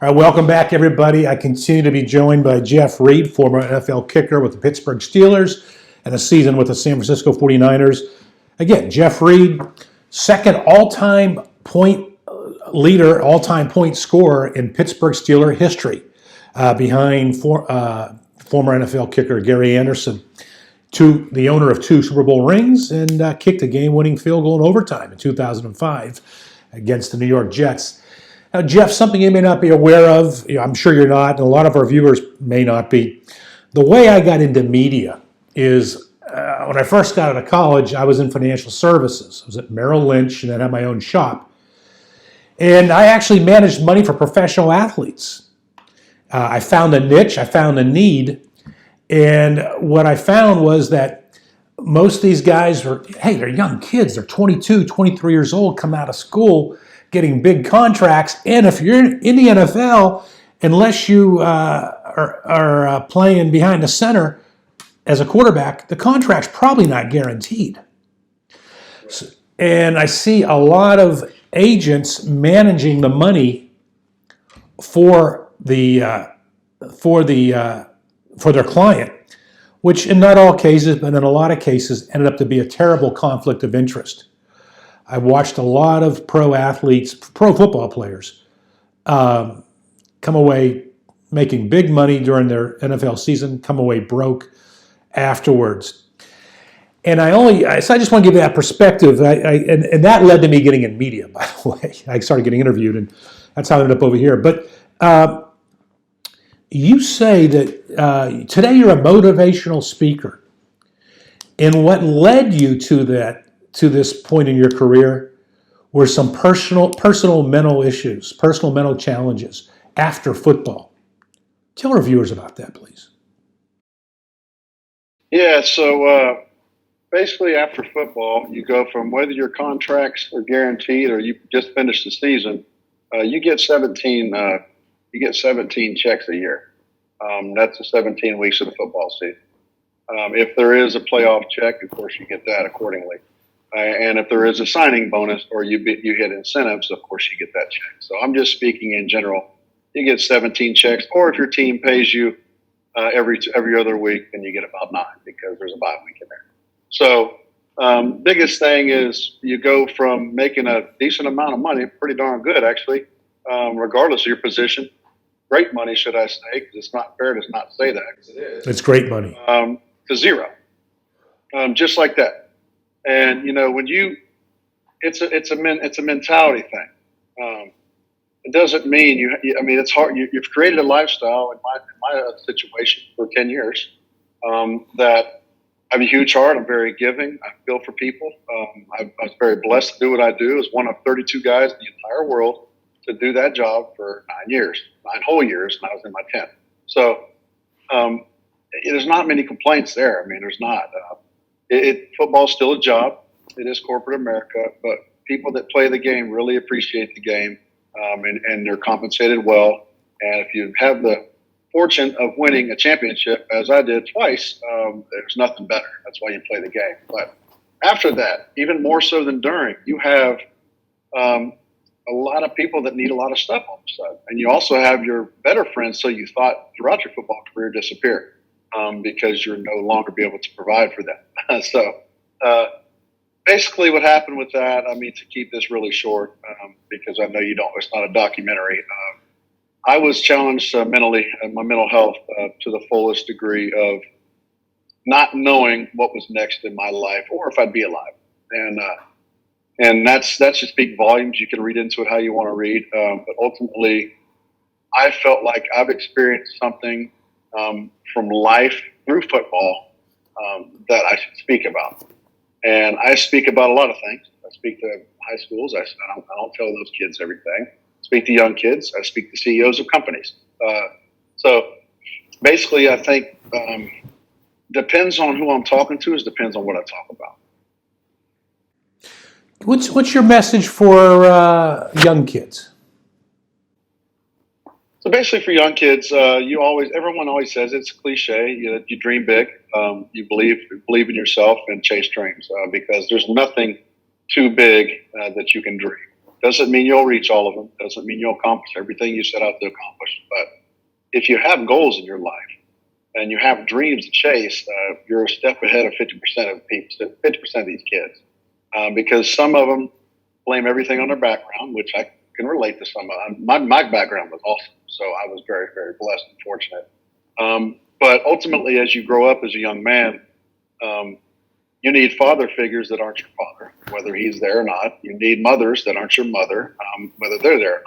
All right, welcome back, everybody. I continue to be joined by Jeff Reed, former NFL kicker with the Pittsburgh Steelers and a season with the San Francisco 49ers. Again, Jeff Reed, second all-time point leader, all-time point scorer in Pittsburgh Steeler history, behind former NFL kicker Gary Anderson, the owner of 2 Super Bowl rings, and kicked a game-winning field goal in overtime in 2005 against the New York Jets. Now, Jeff, something you may not be aware of, I'm sure you're not, and a lot of our viewers may not be. The way I got into media is when I first got out of college, I was in financial services. I was at Merrill Lynch and then had my own shop. And I actually managed money for professional athletes. I found a niche, I found a need, and what I found was that most of these guys they're young kids, they're 22, 23 years old, come out of school, getting big contracts, and if you're in the NFL, unless you are playing behind the center as a quarterback, the contract's probably not guaranteed. And I see a lot of agents managing the money for their client, which in not all cases, but in a lot of cases, ended up to be a terrible conflict of interest. I watched a lot of pro athletes, pro football players, come away making big money during their NFL season, come away broke afterwards. And so I just want to give you that perspective. And that led to me getting in media, by the way. I started getting interviewed, and that's how I ended up over here. But you say that today you're a motivational speaker. And what led you to this point in your career were some personal mental issues, personal mental challenges after football. Tell our viewers about that, please. Yeah, so basically after football, you go from whether your contracts are guaranteed or you just finished the season, you get 17 checks a year. That's the 17 weeks of the football season. If there is a playoff check, of course, you get that accordingly. And if there is a signing bonus or you hit incentives, of course, you get that check. So I'm just speaking in general. You get 17 checks, or if your team pays you every other week, then you get about 9 because there's a bye week in there. So biggest thing is you go from making a decent amount of money, pretty darn good actually, regardless of your position. Great money, should I say, because it's not fair to not say that. It is. It's great money. To zero, just like that. And when it's a mentality thing. It doesn't mean it's hard. You've created a lifestyle in my situation for 10 years that I have a huge heart. I'm very giving. I feel for people. I was very blessed to do what I do as one of 32 guys in the entire world to do that job for 9 whole years, and I was in my 10th. So there's not many complaints there. I mean, there's not. Football's still a job. It is corporate America, but people that play the game really appreciate the game, and they're compensated well. And if you have the fortune of winning a championship, as I did twice, there's nothing better. That's why you play the game. But after that, even more so than during, you have a lot of people that need a lot of stuff on the side. And you also have your better friends, so you thought throughout your football career, disappear because you're no longer be able to provide for them. So basically what happened with that, to keep this really short, because I know it's not a documentary. I was challenged mentally, my mental health, to the fullest degree of not knowing what was next in my life or if I'd be alive. And that should speak volumes. You can read into it how you want to read. But ultimately, I felt like I've experienced something from life through football that I should speak about. And I speak about a lot of things. I speak to high schools. I don't tell those kids everything. I speak to young kids. I speak to CEOs of companies. So basically, I think depends on who I'm talking to. Depends on what I talk about. What's your message for young kids? So basically, for young kids, everyone always says it's cliche. You dream big, you believe in yourself, and chase dreams because there's nothing too big that you can dream. Doesn't mean you'll reach all of them. Doesn't mean you'll accomplish everything you set out to accomplish. But if you have goals in your life and you have dreams to chase, you're a step ahead of 50% of people, 50% of these kids, because some of them blame everything on their background, which I can relate to some of them. My background was awesome, so I was very, very blessed and fortunate. But ultimately, as you grow up as a young man, you need father figures that aren't your father, whether he's there or not. You need mothers that aren't your mother, whether they're there or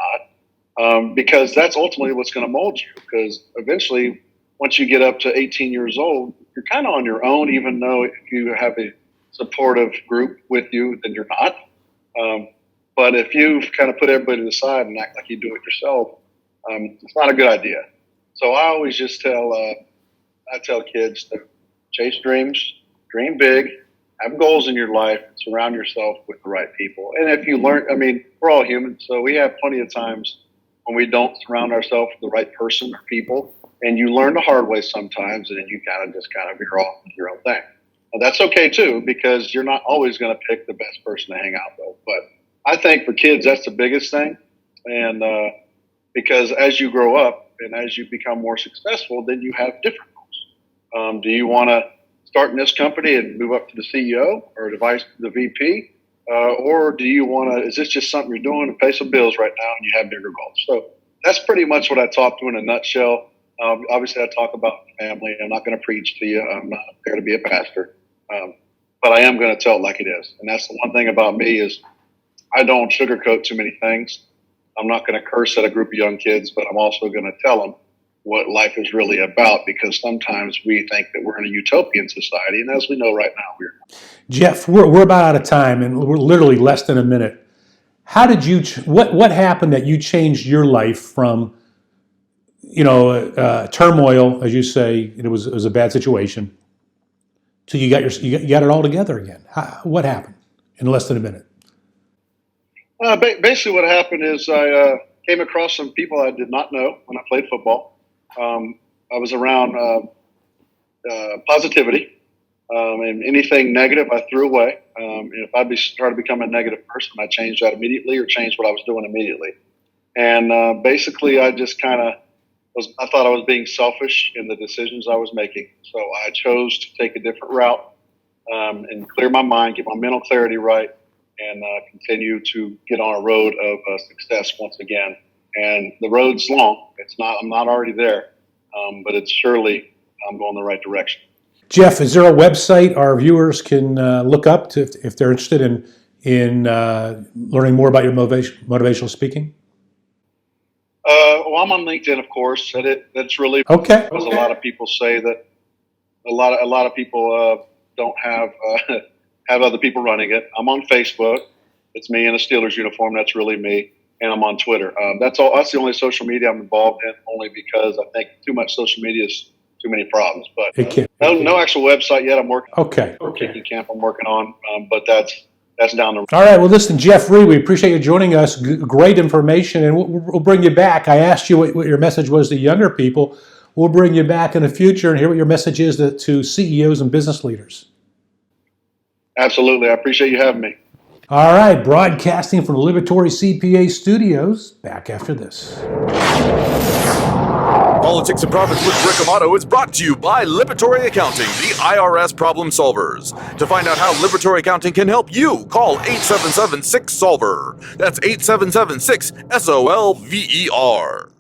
not, because that's ultimately what's going to mold you. Because eventually, once you get up to 18 years old, you're kind of on your own, even though if you have a supportive group with you, then you're not. But if you kind of put everybody to the side and act like you do it yourself, it's not a good idea. So I always just tell kids to chase dreams, dream big, have goals in your life, and surround yourself with the right people. And if you learn, I mean, we're all human, so we have plenty of times when we don't surround ourselves with the right person or people, and you learn the hard way sometimes, and then you kind of veer off with your own thing. And that's okay too, because you're not always going to pick the best person to hang out with. But I think for kids, that's the biggest thing. And because as you grow up and as you become more successful, then you have different goals. Do you want to start in this company and move up to the CEO or the VP? Or do you want to, is this just something you're doing to pay some bills right now and you have bigger goals? So that's pretty much what I talk to in a nutshell. Obviously, I talk about family. I'm not going to preach to you. I'm not there to be a pastor. But I am going to tell it like it is. And that's the one thing about me is I don't sugarcoat too many things. I'm not going to curse at a group of young kids, but I'm also going to tell them what life is really about, because sometimes we think that we're in a utopian society. And as we know right now, we're not. Jeff, we're about out of time, and we're literally less than a minute. How did you, what happened that you changed your life from, turmoil, as you say, it was a bad situation, to you got it all together again? What happened in less than a minute? Basically, what happened is I came across some people I did not know when I played football. I was around positivity, and anything negative I threw away. If I started to become a negative person, I changed that immediately or changed what I was doing immediately. And basically, I just I thought I was being selfish in the decisions I was making. So I chose to take a different route and clear my mind, get my mental clarity right, and continue to get on a road of success once again. And the road's long. I'm not already there, but it's surely I'm going the right direction. Jeff, is there a website our viewers can look up if they're interested in learning more about your motivational speaking? Well, I'm on LinkedIn, of course. That's really okay. Because a lot of people say that a lot of people don't have other people running it. I'm on Facebook. It's me in a Steelers uniform. That's really me. And I'm on Twitter. That's all. That's the only social media I'm involved in, only because I think too much social media is too many problems. But no actual website yet. I'm working. Okay. Kicking camp I'm working on, but that's down the road. All right. Well, listen, Jeff Reed, we appreciate you joining us. Great information, and we'll bring you back. I asked you what your message was to younger people. We'll bring you back in the future and hear what your message is to CEOs and business leaders. Absolutely. I appreciate you having me. All right, broadcasting from the Liberatory CPA studios. Back after this. Politics and Profits with Rick Amato is brought to you by Liberatory Accounting, the IRS problem solvers. To find out how Liberatory Accounting can help you, call 877-6-SOLVER. That's 877-6-SOLVER.